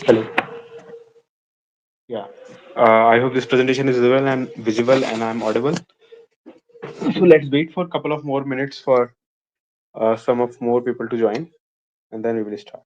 Hello. Yeah. I hope this presentation is visible and I'm audible. So let's wait for a couple of more minutes for some of more people to join, and then we will start.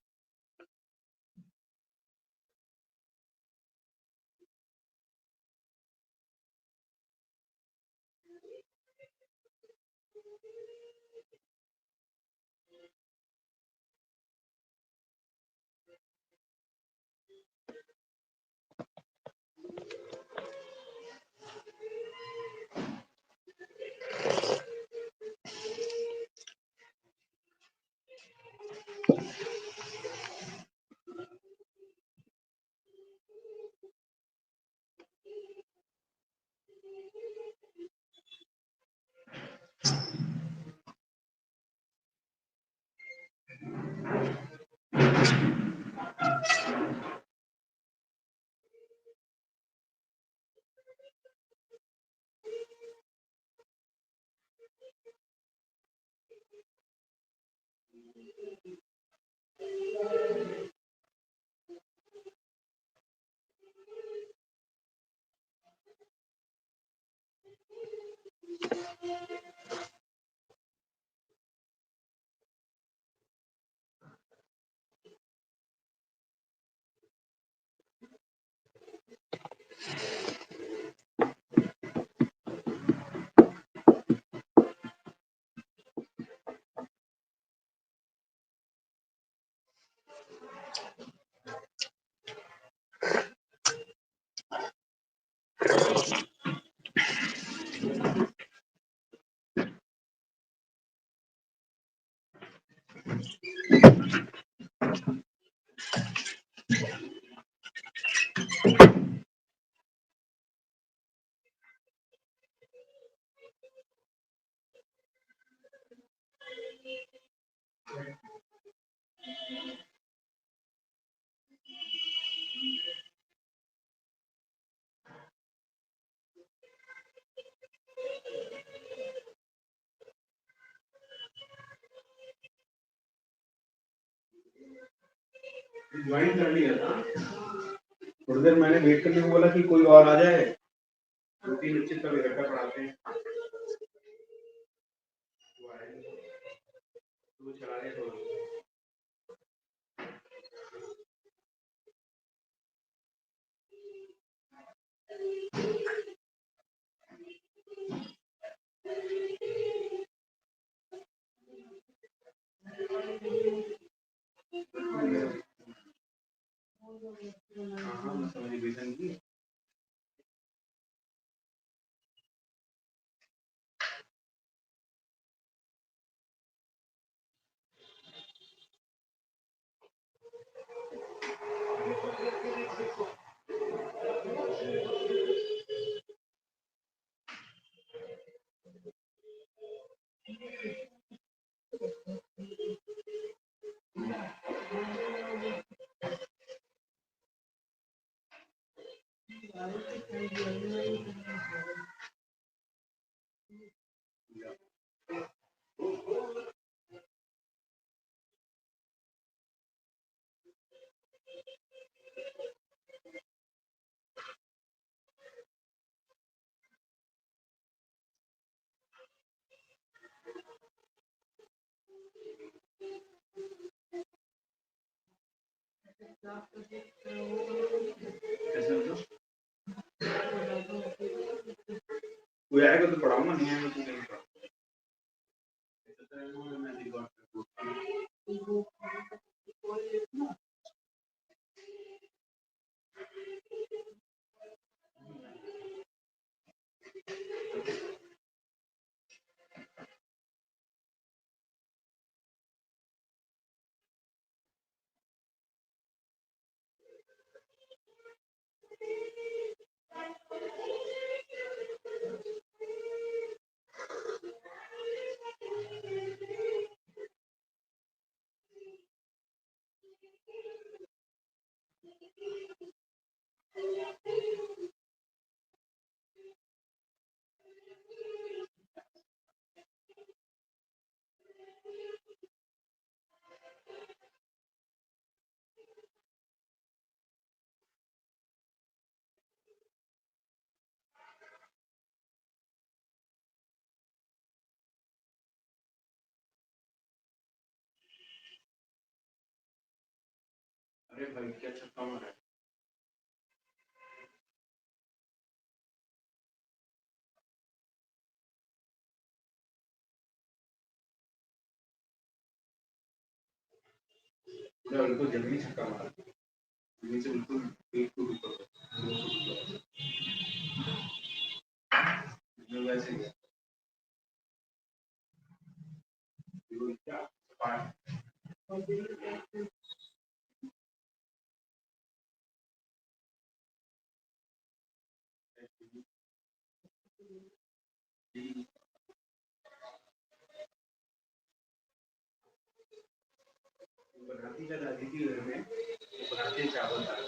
Join कर लिया था, थोड़ी देर मैंने wait करने को बोला कि कोई और आ जाए, दो तीन बच्चे तब इकट्ठा पढ़ाते हैं, तो चला रहे तो हाँ मैं समझ बेसन की कैसे मतलब कोई आएगा तो पढ़ाऊंगा, नहीं आएगा तो नहीं अरे भाई क्या छक्का मारा है। बिल्कुल जल्दी छक्का मारा, नीचे बिल्कुल एक फुट ऊपर, वैसे ही क्या बनाती क्या दादी थी घर में, वो बनाते चावल दाल।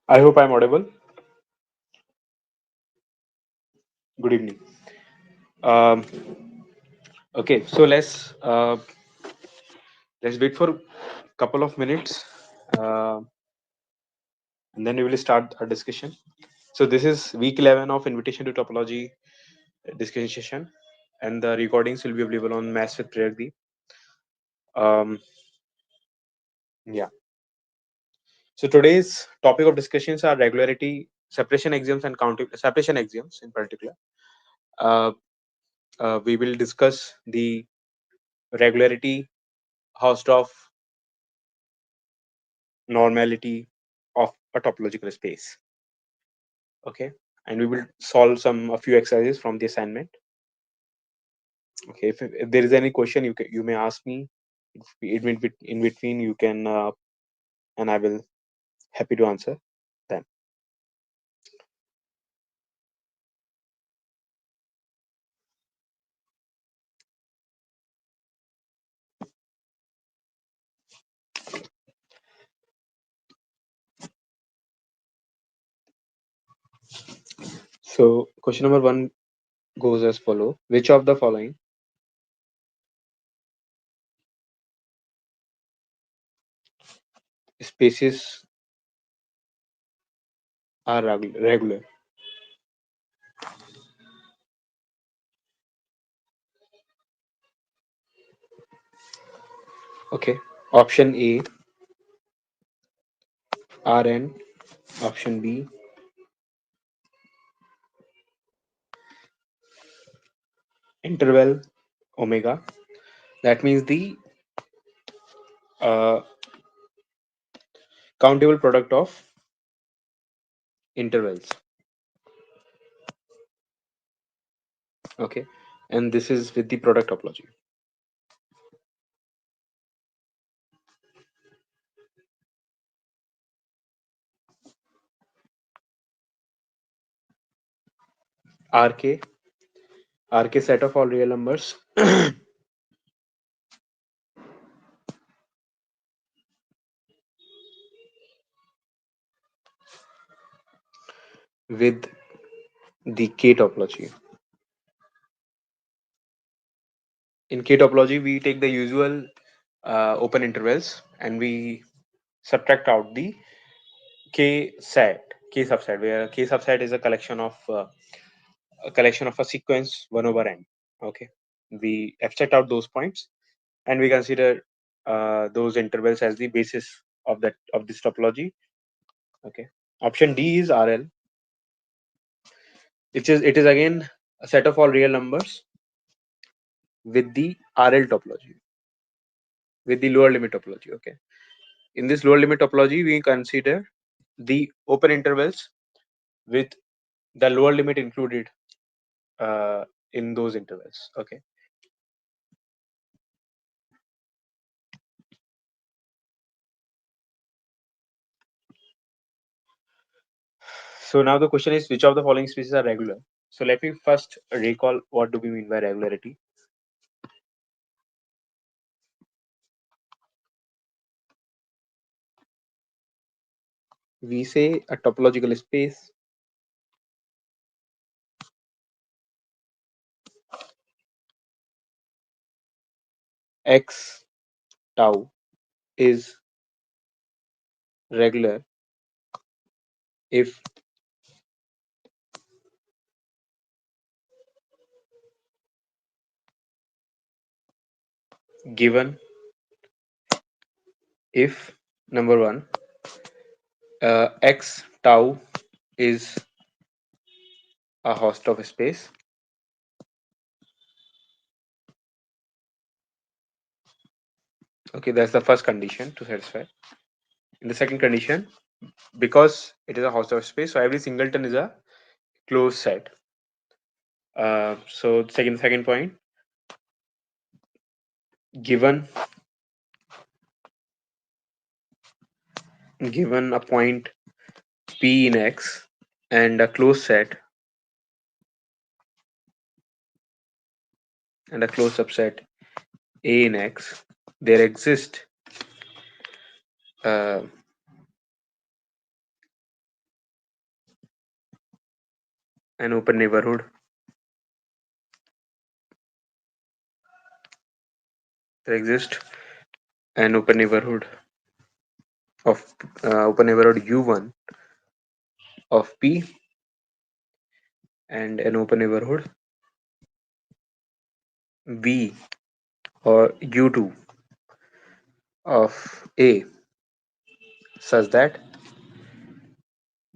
I hope I'm audible. Good evening. Um, okay, so let's wait for a couple of minutes, uh, and then we will start our discussion. So this is week 11 of Invitation to Topology discussion session, and the recordings will be available on Mass with Prerak. Um, yeah. So today's topic of discussions are regularity, separation axioms, and counting separation axioms in particular. Uh, we will discuss the regularity, Hausdorff normality of a topological space. Okay, and we will solve a few exercises from the assignment. Okay, if there is any question, you may ask me. In between, you can and I will happy to answer them. So question number one goes as follow: which of the following spaces are regular? Okay, option A Rn, option B interval omega. That means the uh, countable product of intervals. Okay, and this is with the product topology. Rk Rk set of all real numbers with the K topology. In K topology, we take the usual open intervals and we subtract out the K subset, where K subset is a collection of a sequence 1 over n. Okay, we abstract out those points and we consider those intervals as the basis of this topology. Okay, option D is RL, which is it is again a set of all real numbers with the RL topology, with the lower limit topology. Okay, in this lower limit topology, we consider the open intervals with the lower limit included in those intervals. Okay, so now the question is, which of the following species are regular? So let me first recall what do we mean by regularity. We say a topological space x tau is regular if given if number one, x tau is a Hausdorff space. Okay, that's the first condition to satisfy. In the second condition, because it is a Hausdorff space, so every singleton is a closed set. So second point, given a point P in X and a closed set and a closed subset A in X, there exist uh, an open neighborhood. There exists an open neighborhood of open neighborhood U1 of P and an open neighborhood V or U2 of A, such that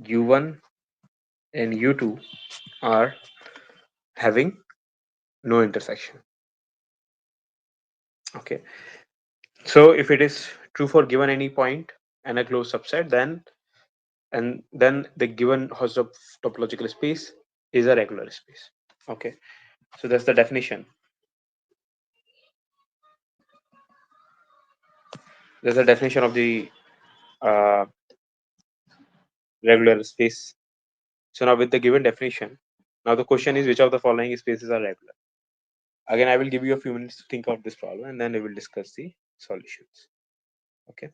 U1 and U2 are having no intersection. Okay, so if it is true for given any point and a closed subset, then the given host of topological space is a regular space. Okay, so that's the definition. That's the definition of the uh, regular space. So now with the given definition, now the question is which of the following spaces are regular? Again, I will give you a few minutes to think of this problem and then we will discuss the solutions. Okay.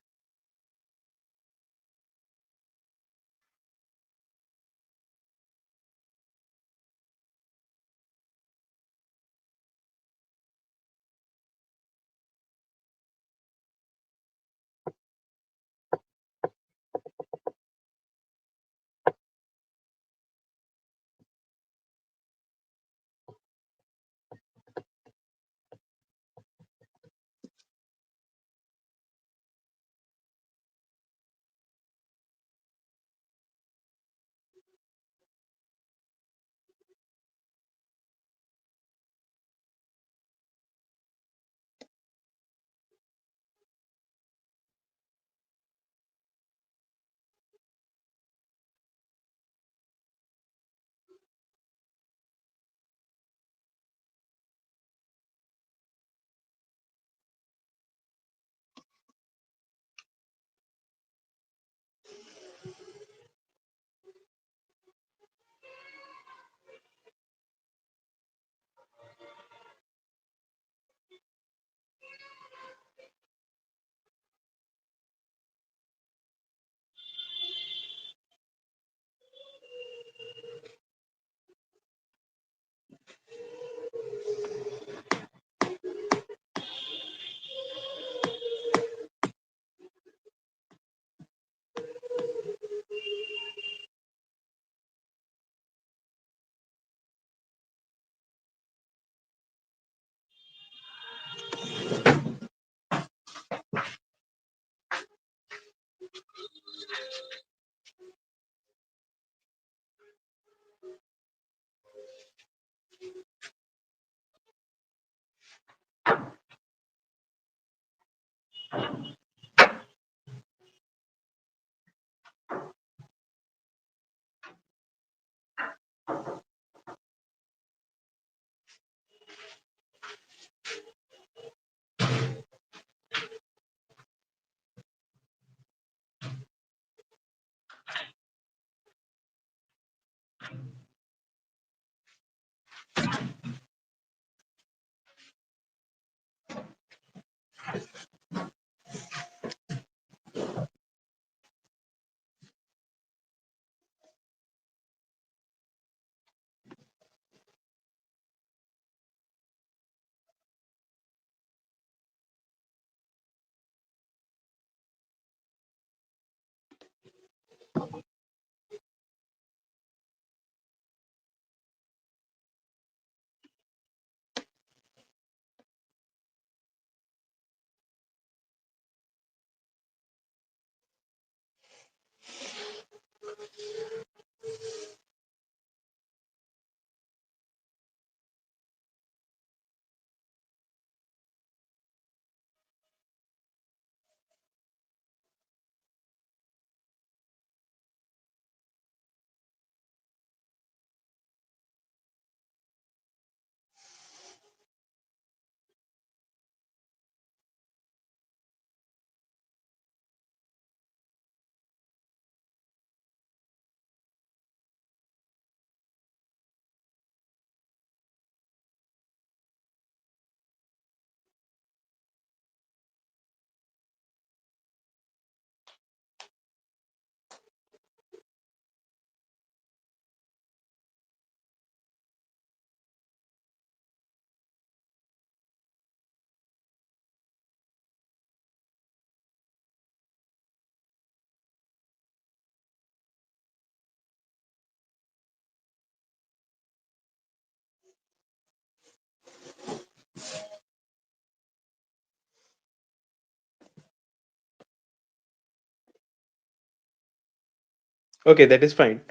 Okay, that is fine.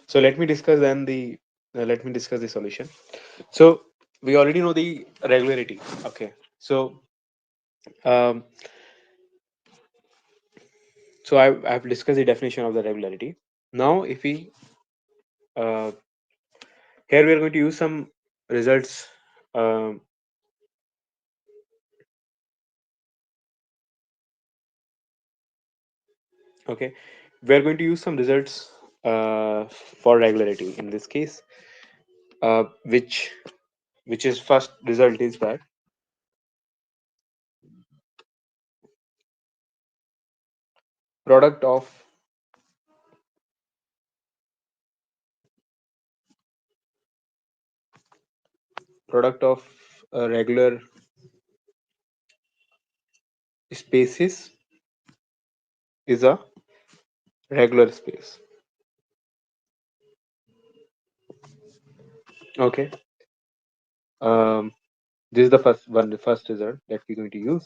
So let me discuss then the let me discuss the solution. So we already know the regularity. Okay. Um, I've discussed the definition of the regularity. Now, if we uh, here we are going to use some results. Um, okay, we are going to use some results for regularity in this case, uh, which which is first result is that product of product of regular spaces is a regular space. Okay. Um, this is the first result that we're going to use.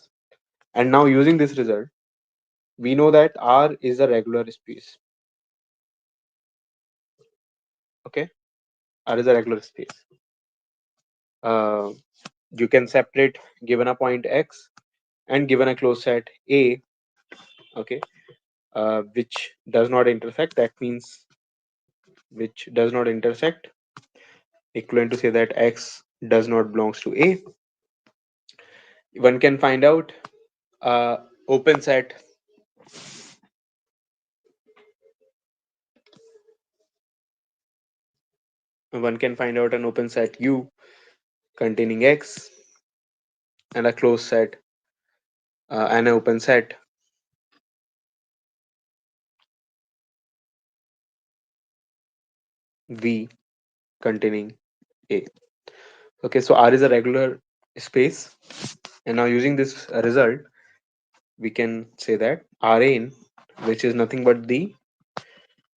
And now using this result, we know that R is a regular space. Okay, R is a regular space. Uh, you can separate given a point X and given a closed set A. Okay, which does not intersect. That means which does not intersect. Equivalent to say that X does not belongs to A. One can find out open set. One can find out an open set U containing X and a closed set and an open set V containing A. Okay, so R is a regular space, and now using this result, we can say that Rn, which is nothing but the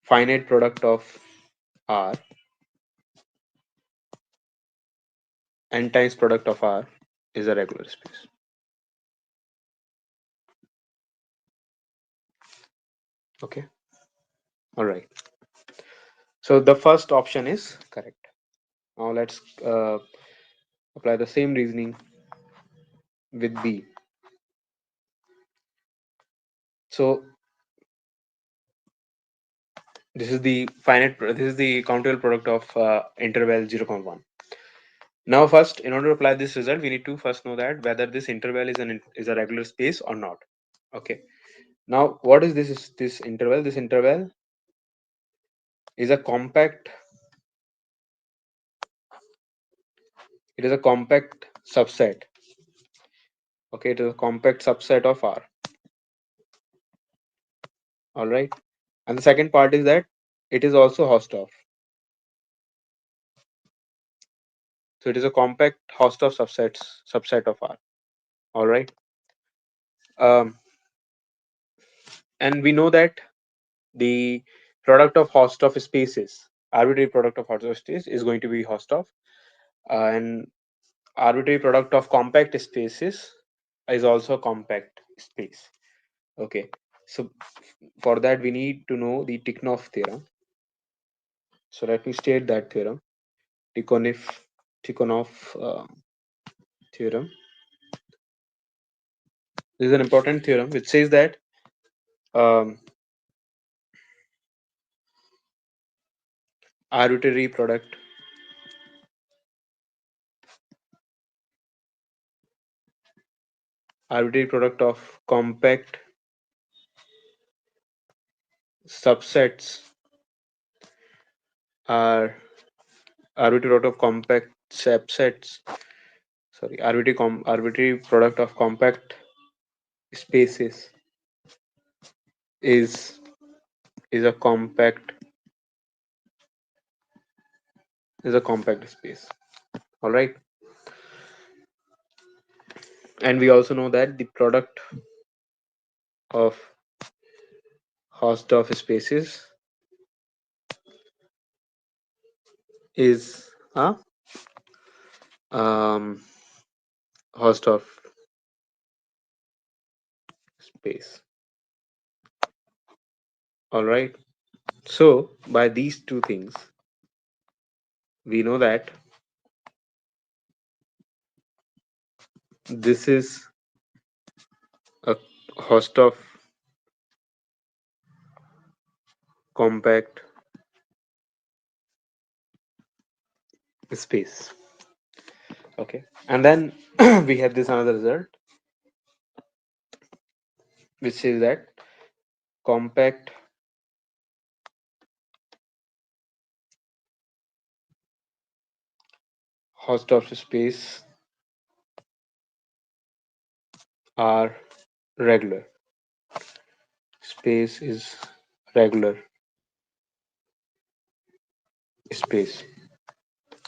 finite product of R n times product of R, is a regular space. Okay, all right. So the first option is correct. Now let's apply the same reasoning with B. So this is the this is the countable product of interval 0, 0.1. Now first, in order to apply this result, we need to first know that whether this interval is a regular space or not. Okay. Now what is this interval? This interval is a compact. It is a compact subset. Okay, it is a compact subset of R. All right. And the second part is that it is also Hausdorff. So it is a compact Hausdorff subset of R. All right. Um, and we know that the product of Hausdorff spaces, arbitrary product of Hausdorff space, is going to be Hausdorff, and arbitrary product of compact spaces is also a compact space. Okay, so for that we need to know the Tikhonov theorem. So let me state that theorem. Tikhonov theorem. This is an important theorem which says that um, arbitrary product of compact subsets are arbitrary product of compact subsets. Sorry, arbitrary product of compact spaces is is a compact space. All right, and we also know that the product of Hausdorff spaces is a Hausdorff space. All right. So by these two things, we know that this is a host of compact space. Okay, and then we have this another result, which says that compact host of space are regular. Space is regular space.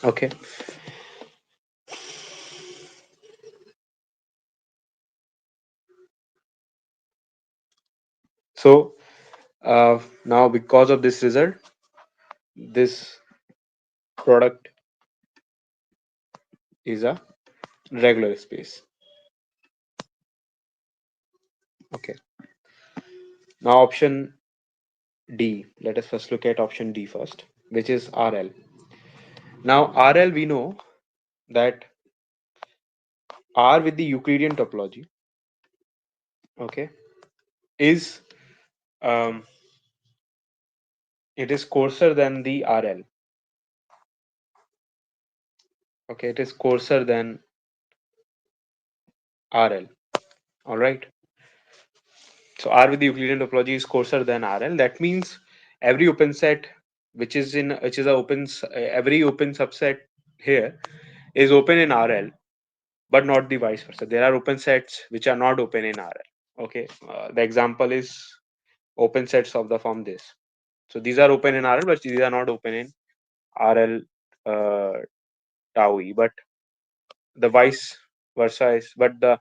Okay, so now because of this result, this product is a regular space. Okay, now option D. Let us first look at option D first, which is RL. Now RL, we know that R with the Euclidean topology, okay, is um, it is coarser than the RL. Okay, it is coarser than RL. All right. So R with the Euclidean topology is coarser than RL. That means every open set which is a every open subset here is open in RL, but not the vice versa. There are open sets which are not open in RL. Okay, the example is open sets of the form this. So these are open in RL, but these are not open in RL tau e. But the vice versa is, but the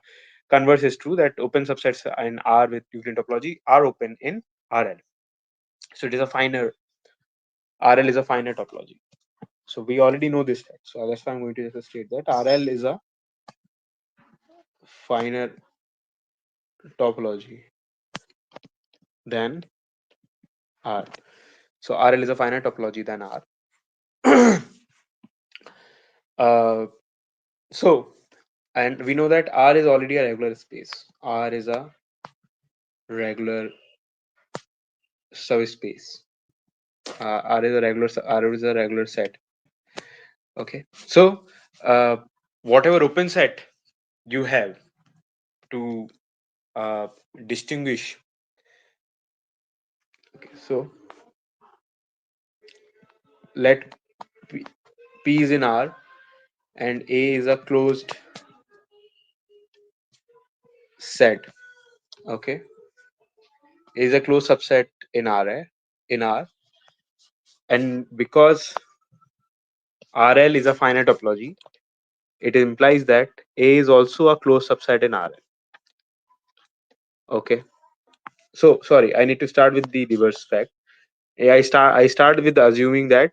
converse is true, that open subsets in R with Euclidean topology are open in RL. So it is a finer, RL is a finer topology. So we already know this fact. So that's why I'm going to just state that RL is a finer topology than R. So RL is a finer topology than R. uh, so, and we know that R is already a regular space. R is a regular subspace. R is a regular set. Okay. So, whatever open set you have to distinguish. Okay. So let P is in R and A is a closed set. Okay, A is a closed subset in in R, and because RL is a finite topology, it implies that A is also a closed subset in RL. Okay, so sorry, I need to start with the reverse fact. I start with assuming that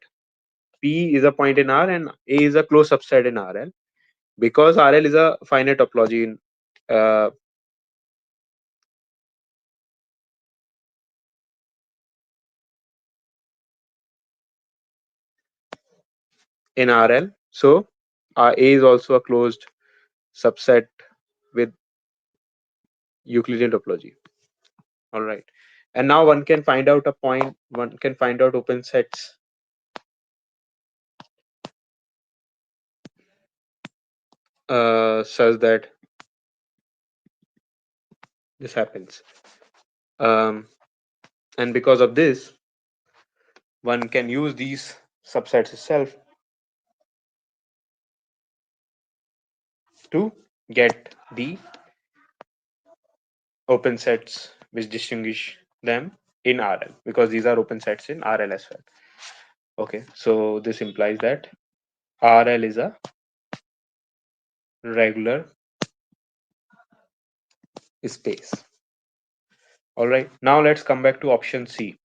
P is a point in R and A is a closed subset in RL, because RL is a finite topology uh, in RL. So A is also a closed subset with Euclidean topology. All right, and now one can find out a point. One can find out open sets such that this happens. Um, and because of this, one can use these subsets itself to get the open sets which distinguish them in RL, because these are open sets in RL as well. Okay, so this implies that RL is a regular space. All right, now let's come back to option C.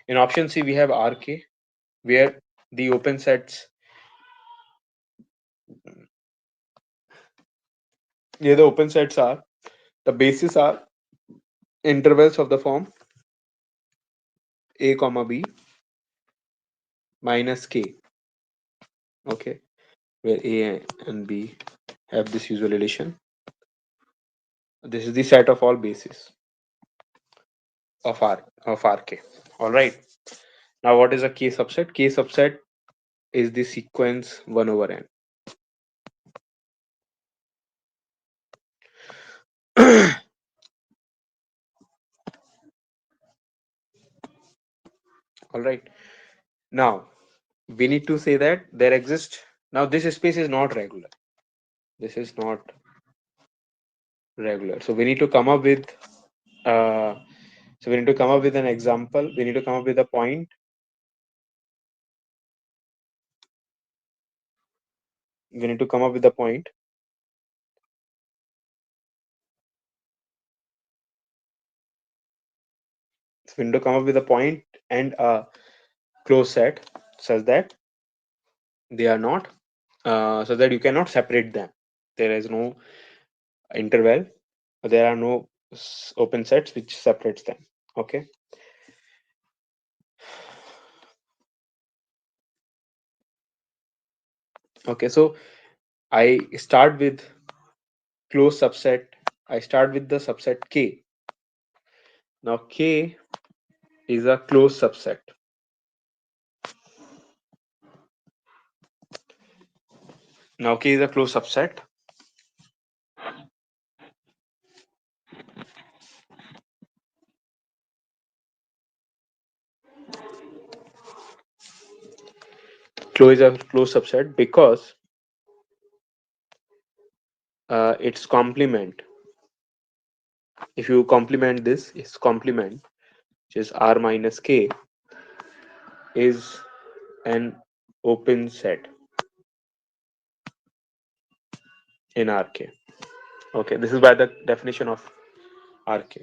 In option C, we have RK, where the open sets, here the open sets are, the bases are intervals of the form a comma b minus k. Okay, where a and b have this usual relation. This is the set of all bases of Rk. All right. Now, what is a K subset? K subset is the sequence 1 over n. All right. Now, we need to say that there exists. Now, this space is not regular. This is not regular. So we need to come up with. Uh, so we need to come up with an example. We need to come up with a point. We need to come up with a point. So we need to come up with a point and a closed set such that they are not. So that you cannot separate them. There is no interval. There are no open sets which separates them. Okay. Okay, so I start with closed subset. I start with the subset K. Now K is a closed subset. Now K is a closed subset. Closed is a closed subset because its complement. If you complement this, its complement, which is R minus K, is an open set in Rk. Okay, this is by the definition of Rk.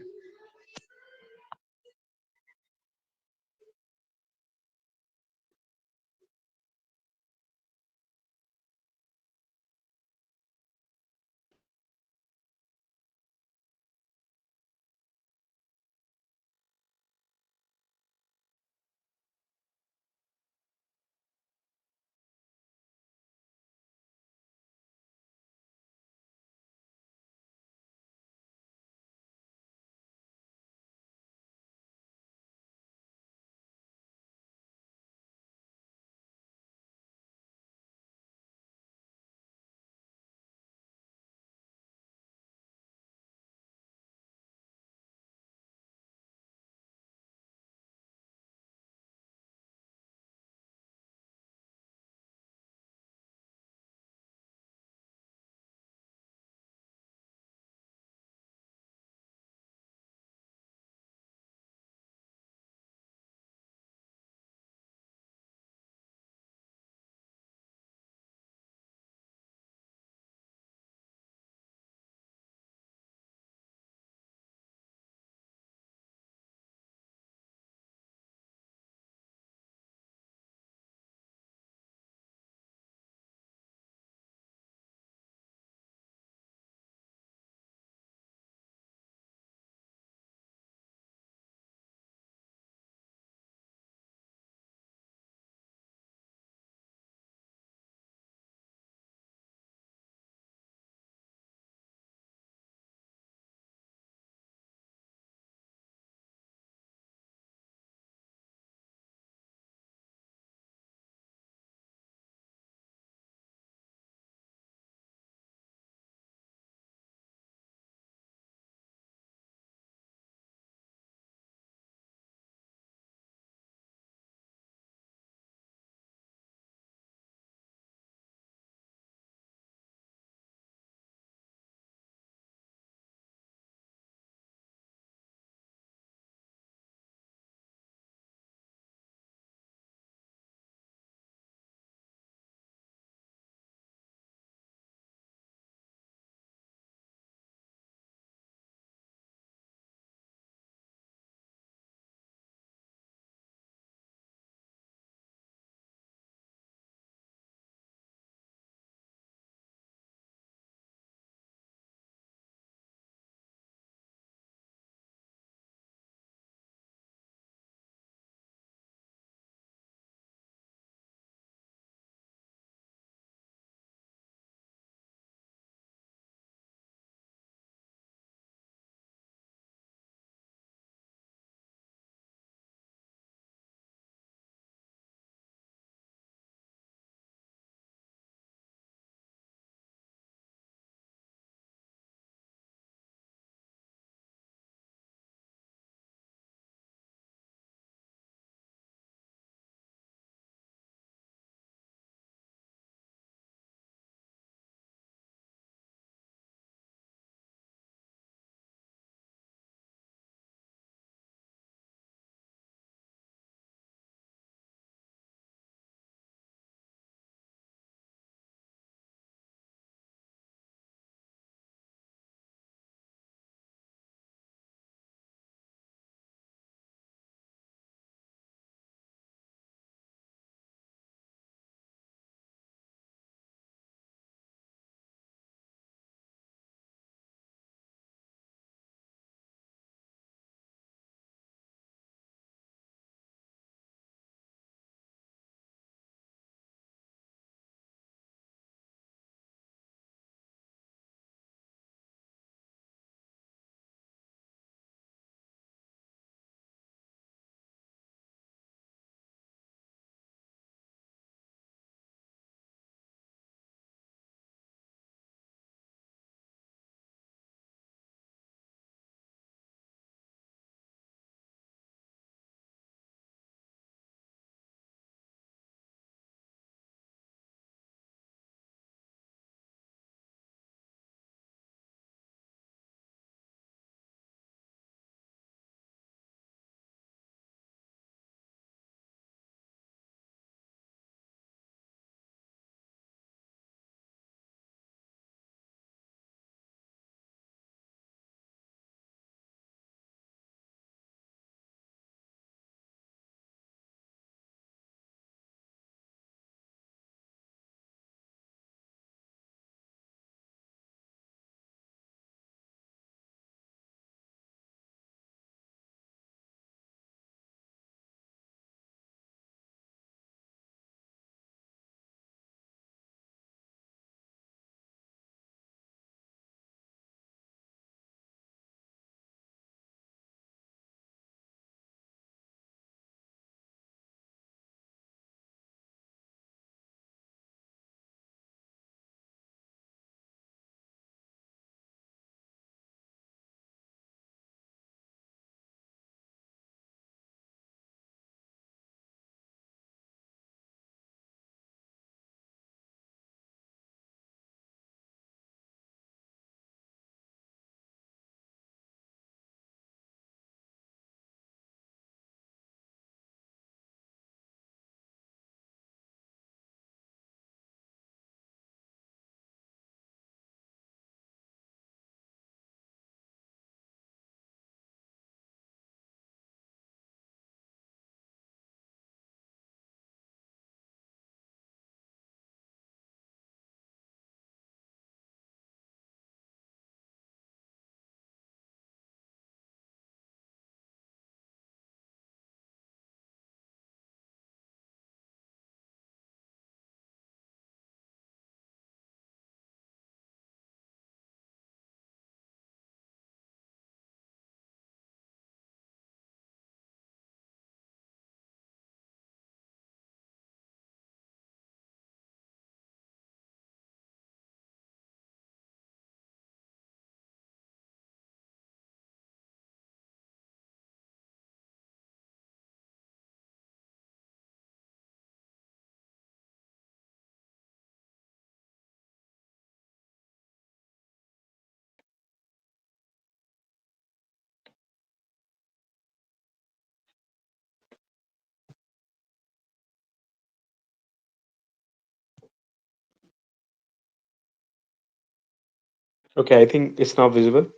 Okay, I think it's now visible.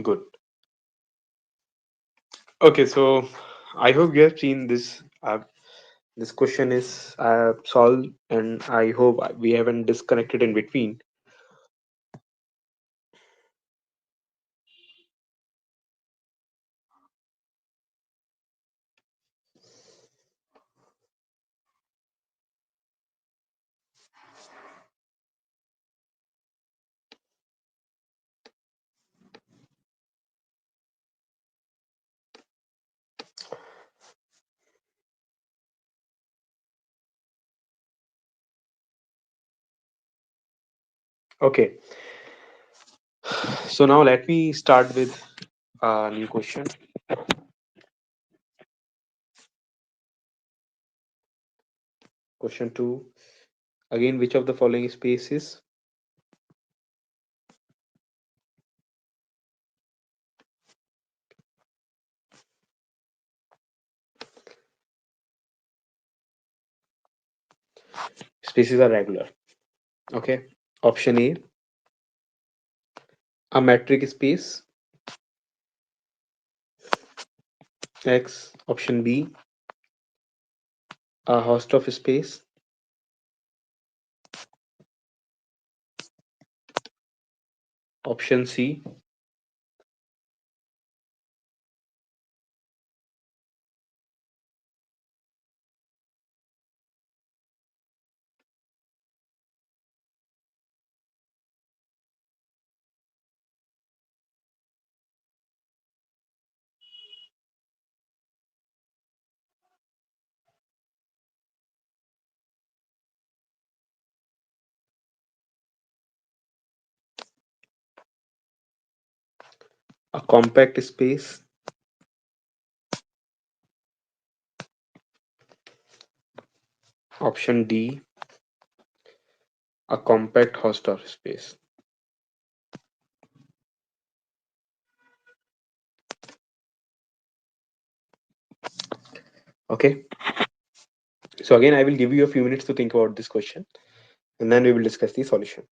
Good. Okay, so I hope you have seen this. This question is solved, and I hope we haven't disconnected in between. Okay, so now let me start with a new question. Question two. Again, which of the following spaces spaces are regular? Okay. Option A, a metric space. X. Option B, a host of space. Option C, a compact space. Option D, a compact host of space. Okay. So again, I will give you a few minutes to think about this question, and then we will discuss the solution.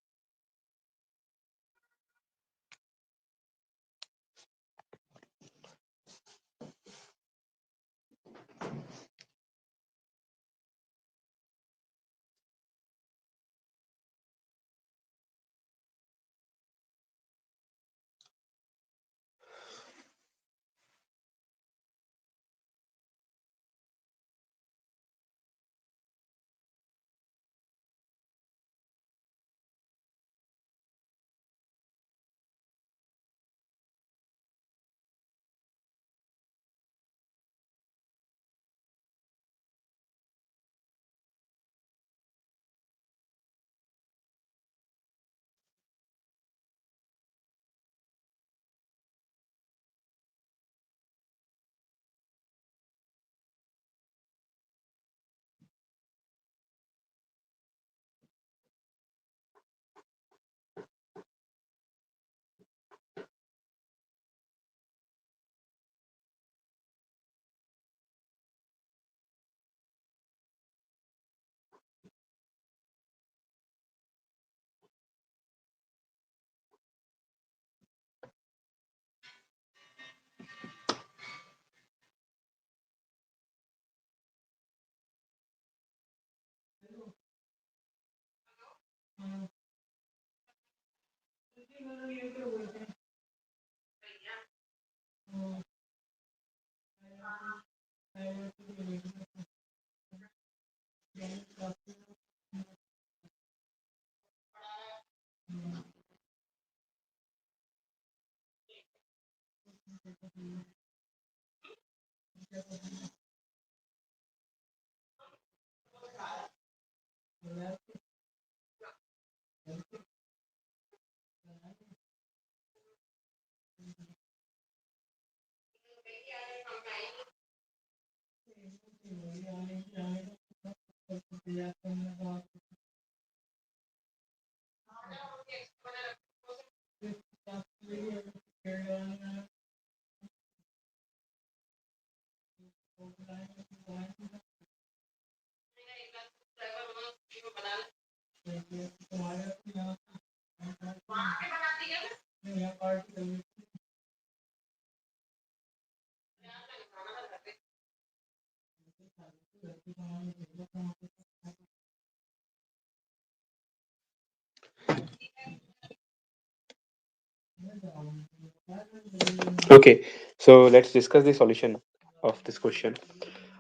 Okay, so let's discuss the solution of this question.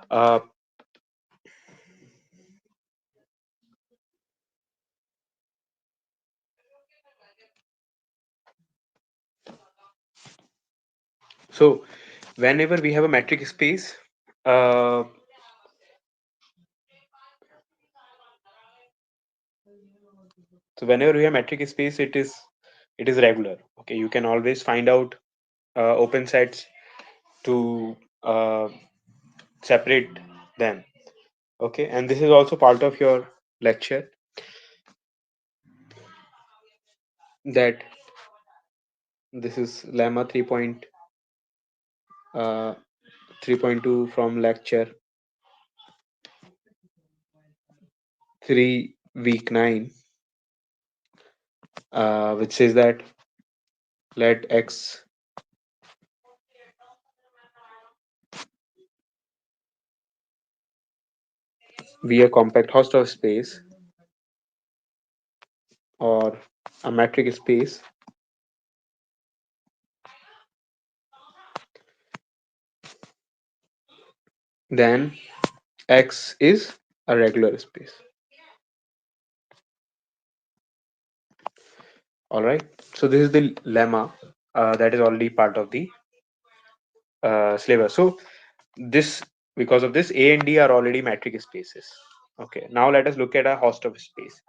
Uh, so whenever we have a metric space, uh, so whenever we have metric space, it is regular. Okay, you can always find out open sets to separate them. Okay, and this is also part of your lecture, that this is lemma 3.2 from lecture 3 week 9, which says that let X be a compact Hausdorff space or a metric space, then X is a regular space. All right. So this is the lemma that is already part of the syllabus. So this, because of this, A and D are already metric spaces. Okay. Now let us look at a Hausdorff space.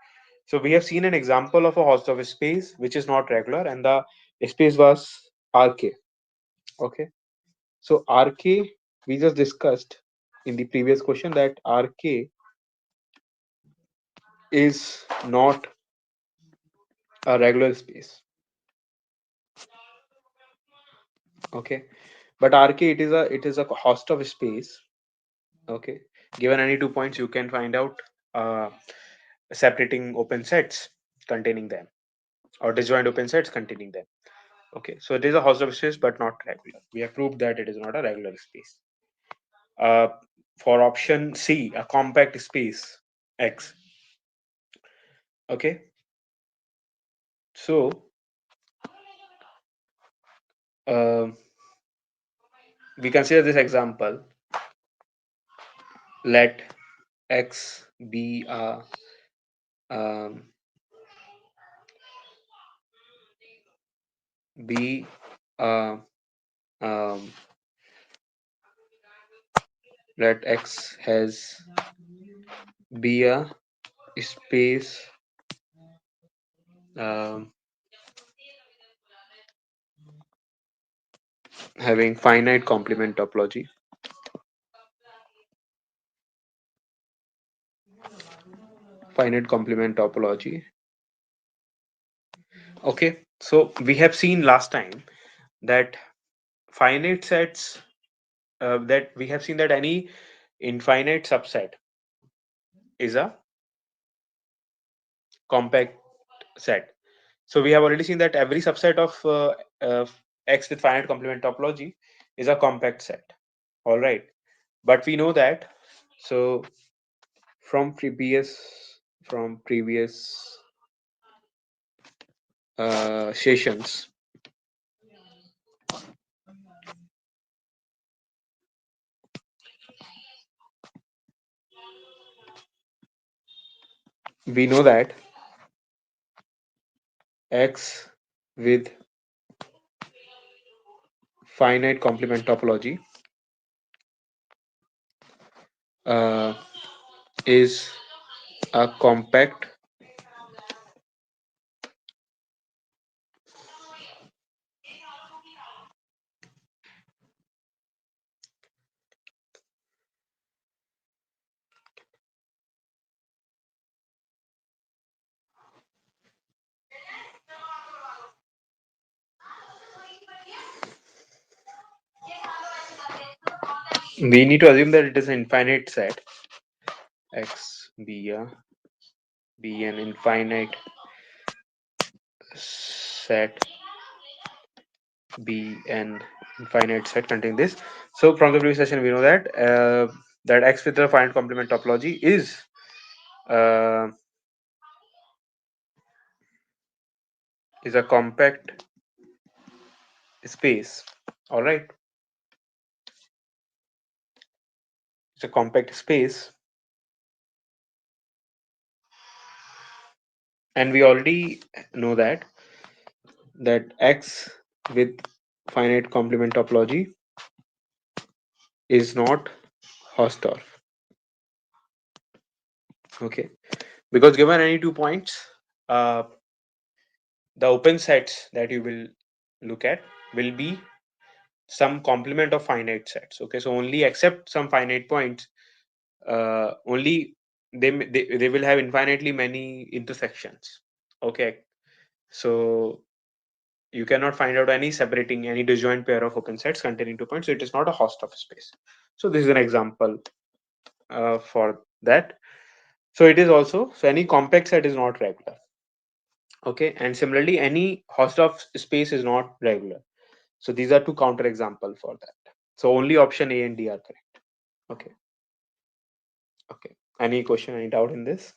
So we have seen an example of a Hausdorff space which is not regular, and the space was RK. Okay. So RK, we just discussed in the previous question that RK is not a regular space. Okay, but RK, it is a Hausdorff space. Okay, given any 2 points, you can find out uh, separating open sets containing them, or disjoint open sets containing them. Okay, so it is a Hausdorff space but not regular. We have proved that it is not a regular space. Uh, for option C, a compact space X. Okay, so um we consider this example. Let X be a um, be a um, let X has be a space um, having finite complement topology. Finite complement topology. Okay, so we have seen last time that finite sets, that we have seen that any infinite subset is a compact set. So we have already seen that every subset of X with finite complement topology is a compact set. All right, but we know that. So from previous sessions, we know that X with finite complement topology uh, is a compact we need to assume that it is an infinite set. X be an infinite set be an infinite set containing this. So from the previous session, we know that that X with the finite complement topology uh, is a compact space. All right, it's a compact space, and we already know that X with finite complement topology is not Hausdorff. Okay, because given any 2 points, uh, the open sets that you will look at will be some complement of finite sets. Okay, so only accept some finite points, only they will have infinitely many intersections. Okay, so you cannot find out any separating any disjoint pair of open sets containing 2 points, so it is not a Hausdorff space. So this is an example for that. So it is also, so any compact set is not regular. Okay, and similarly any Hausdorff space is not regular. So these are two counter example for that. So only option A and D are correct. Okay. Okay. Any question, any doubt in this?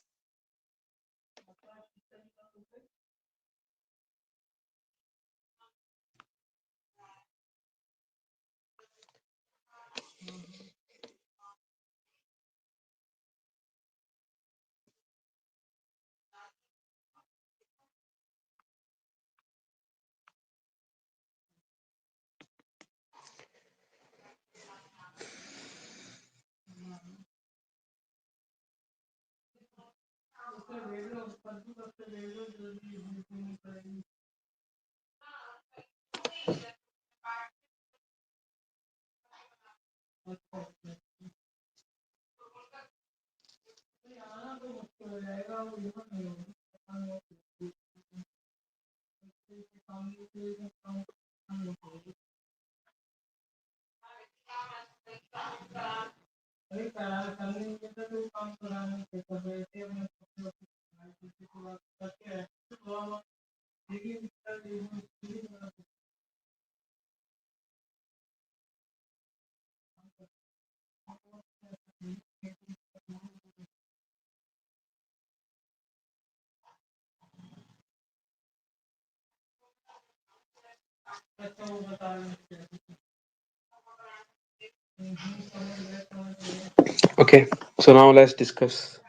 Okay. So now let's discuss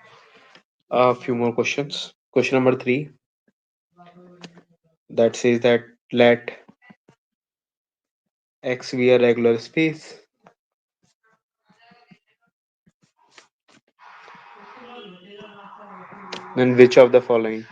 a few more questions. Question number 3, that says that let X be a regular space, then which of the following?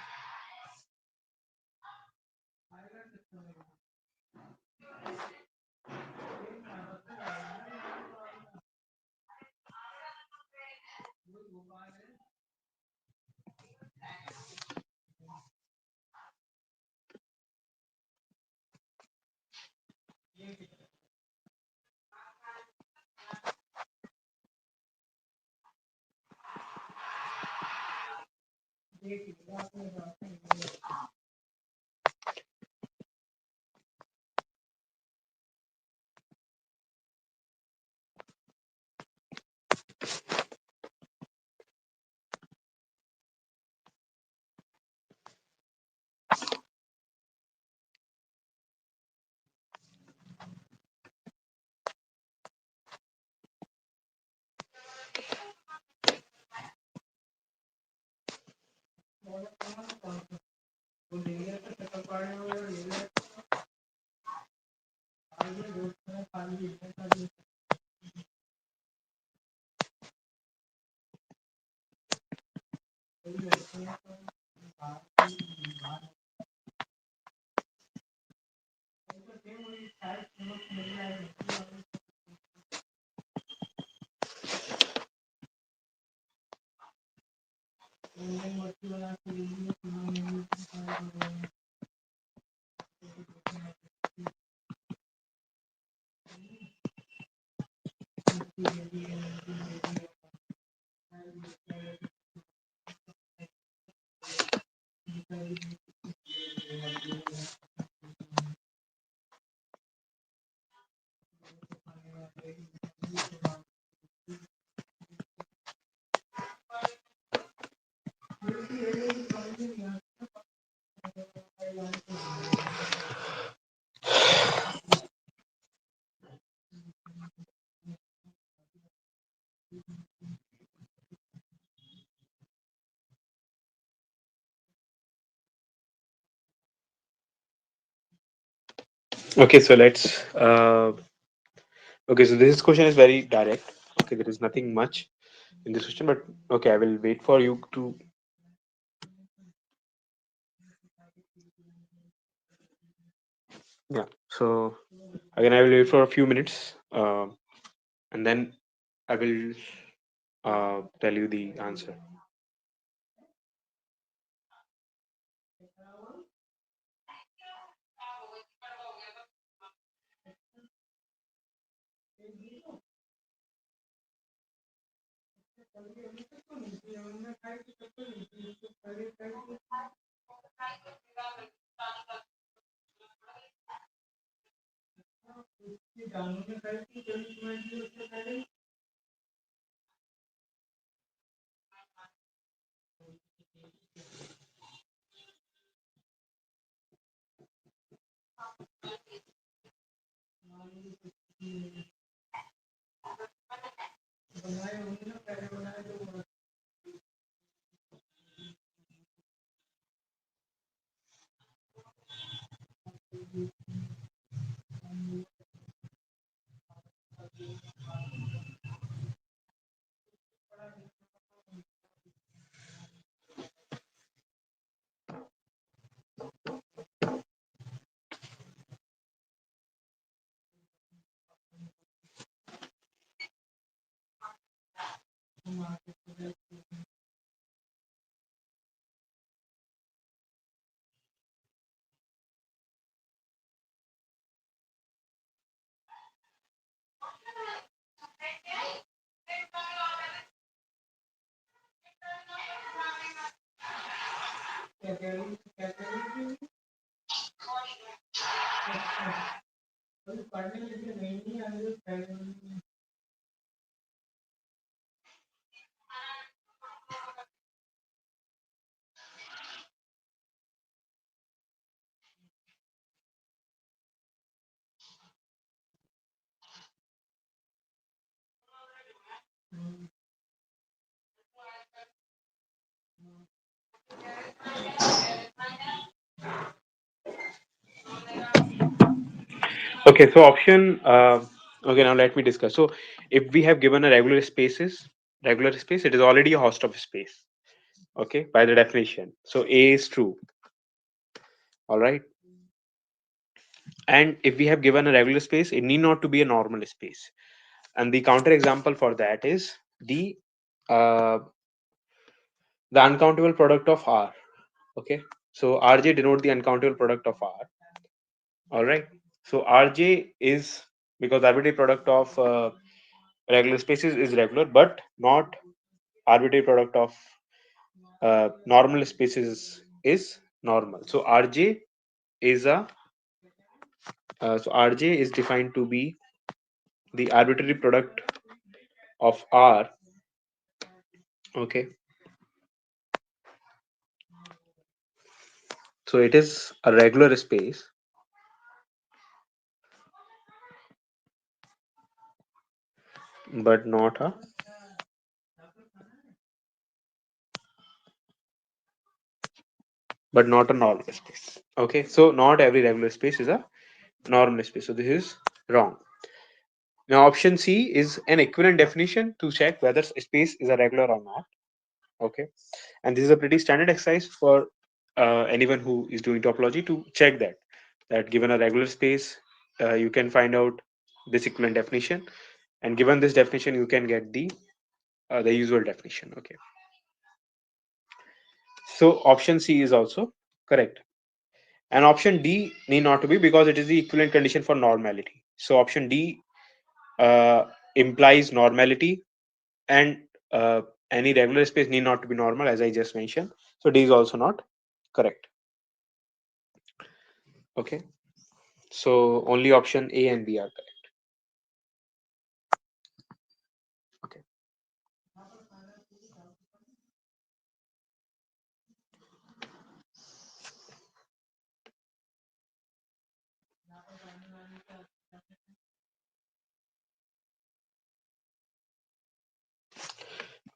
Okay, so let's. Okay, so this question is very direct. Okay, there is nothing much in this question, but okay, I will wait for you to. Yeah. So again, I will wait for a few minutes, and then I will tell you the answer. Okay, so option. Okay, now let me discuss. So, if we have given a regular space, it is already a host of space. Okay, by the definition. So A is true. All right, and if we have given a regular space, it need not to be a normal space. And the counter example for that is uh, the uncountable product of R. Okay, so Rj denote the uncountable product of R. All right, so Rj is because arbitrary product of regular spaces is regular, but not arbitrary product of normal spaces is normal. So Rj is a Rj is defined to be the arbitrary product of R. Okay, so it is a regular space, but not a normal space. Okay, so not every regular space is a normal space. So this is wrong. Now option C is an equivalent definition to check whether a space is a regular or not. Okay, and this is a pretty standard exercise for anyone who is doing topology to check that given a regular space, you can find out this equivalent definition, and given this definition, you can get the usual definition. Okay, so option C is also correct. And option D need not to be because it is the equivalent condition for normality. So option D uh, implies normality, and any regular space need not to be normal, as I just mentioned. So D is also not correct. Okay, so only option A and B are correct.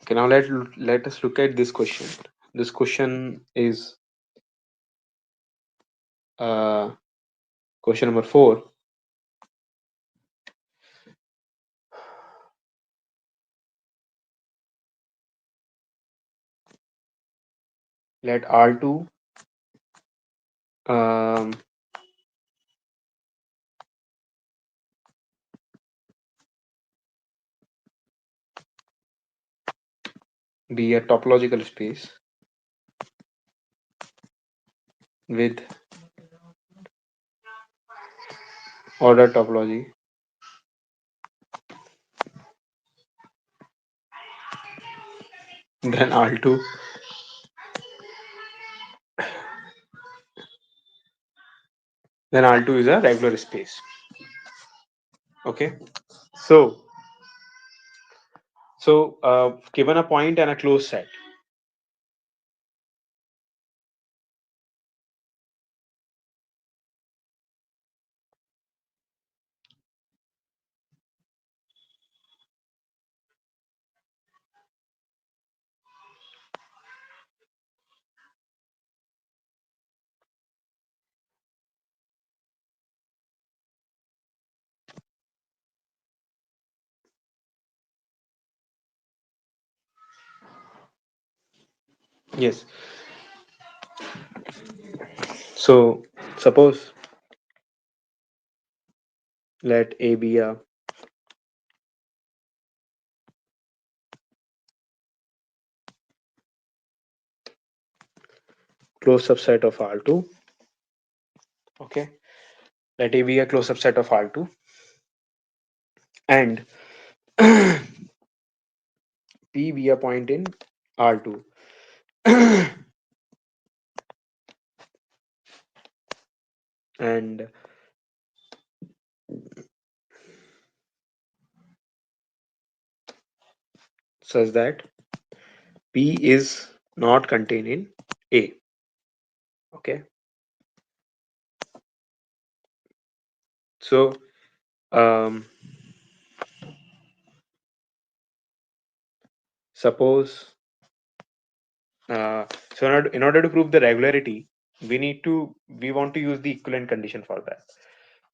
Okay, now let us look at this question. This question is uh, question number 4. Let R2 um, be a topological space with order topology, then R2 is a regular space. Okay, so given a point and a closed set, yes. So suppose let A be a closed subset of R2. Okay, let A be a closed subset of R2, and P be a point in R2. And such that P is not contained in A. Okay, so um, suppose in order to prove the regularity, we want to use the equivalent condition for that.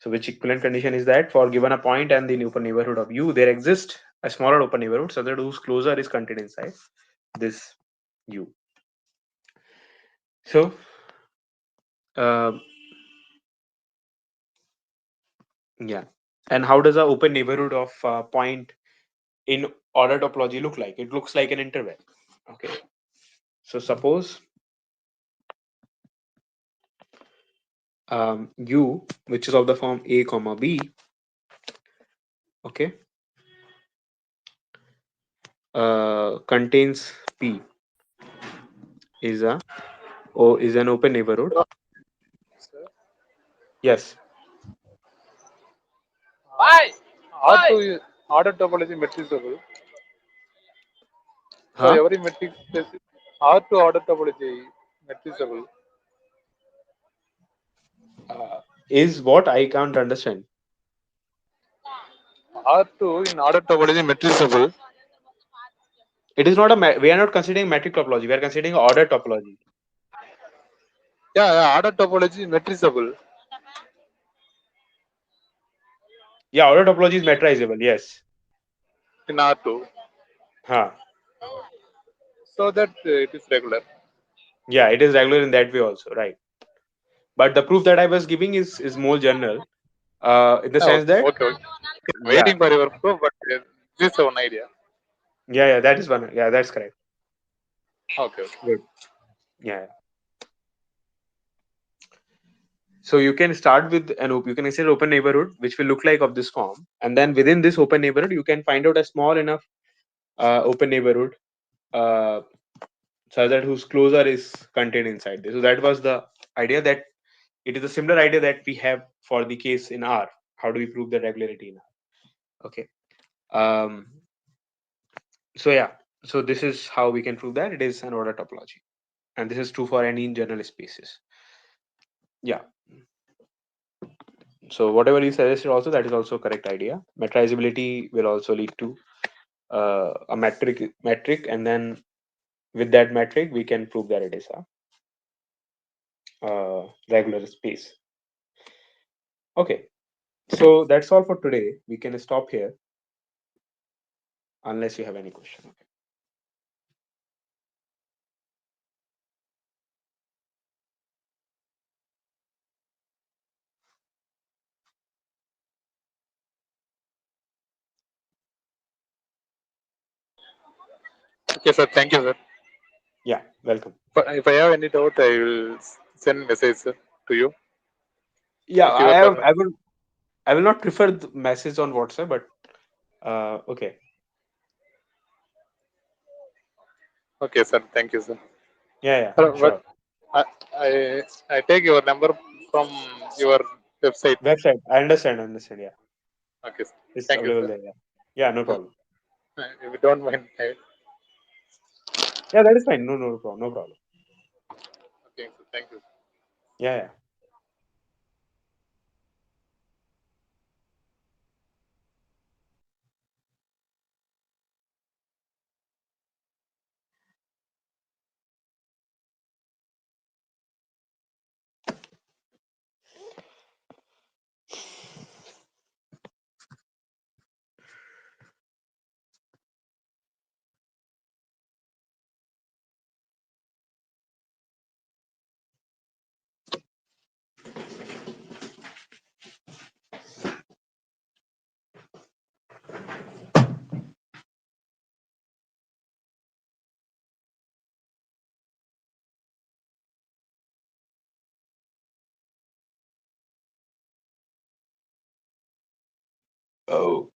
So which equivalent condition is that? For given a point and the open neighborhood of U, there exists a smaller open neighborhood such that whose closure is contained inside this U. So uh, yeah, and how does a open neighborhood of point in order topology look like? It looks like an interval. Okay, so suppose U, which is of the form A comma B, okay, contains P, is is an open neighborhood. Yes. R2 is order topology metrizable. For Huh? every metric space, R2 order topology metrizable. Is what I can't understand. R2 in order topology metrizable. It is not we are not considering metric topology. We are considering order topology. Yeah, order topology metrizable Yeah, order topology is metrizable. Yes. in R2, Huh. so that it is regular. Yeah, it is regular in that way also, right? But the proof that I was giving is more general, in the Yeah, sense that okay, okay. yeah, Waiting for your proof, but this is one idea. yeah, that is one. Yeah, that's correct. Okay, okay. Good. Yeah. So you can start with you can consider open neighborhood, which will look like of this form, and then within this open neighborhood, you can find out a small enough open neighborhood uh, so that whose closure is contained inside this. So that was the idea, that it is a similar idea that we have for the case in R. How do we prove the regularity in R? Okay. Um, so yeah, so this is how we can prove that it is an order topology, and this is true for any general spaces. Yeah. So whatever you suggested also, that is also correct idea. Metriizability will also lead to a metric, and then with that metric we can prove that it is a regular space. Okay, so that's all for today. We can stop here unless you have any question. Okay. Okay, sir. Thank you, sir. Yeah, welcome. But if I have any doubt, I will send message, sir, to you. Yeah, If you are permit. I will not prefer the message on WhatsApp, but okay. Okay, sir. Thank you, sir. Yeah, yeah, But sure. I, I I take your number from your website. Website. I understand. Yeah, Okay, sir. it's Thank you, available sir. there. Yeah, yeah, no problem. If you don't mind, Yeah, that is fine. No problem. No problem. okay, sir. Thank you. Yeah, yeah. Oh.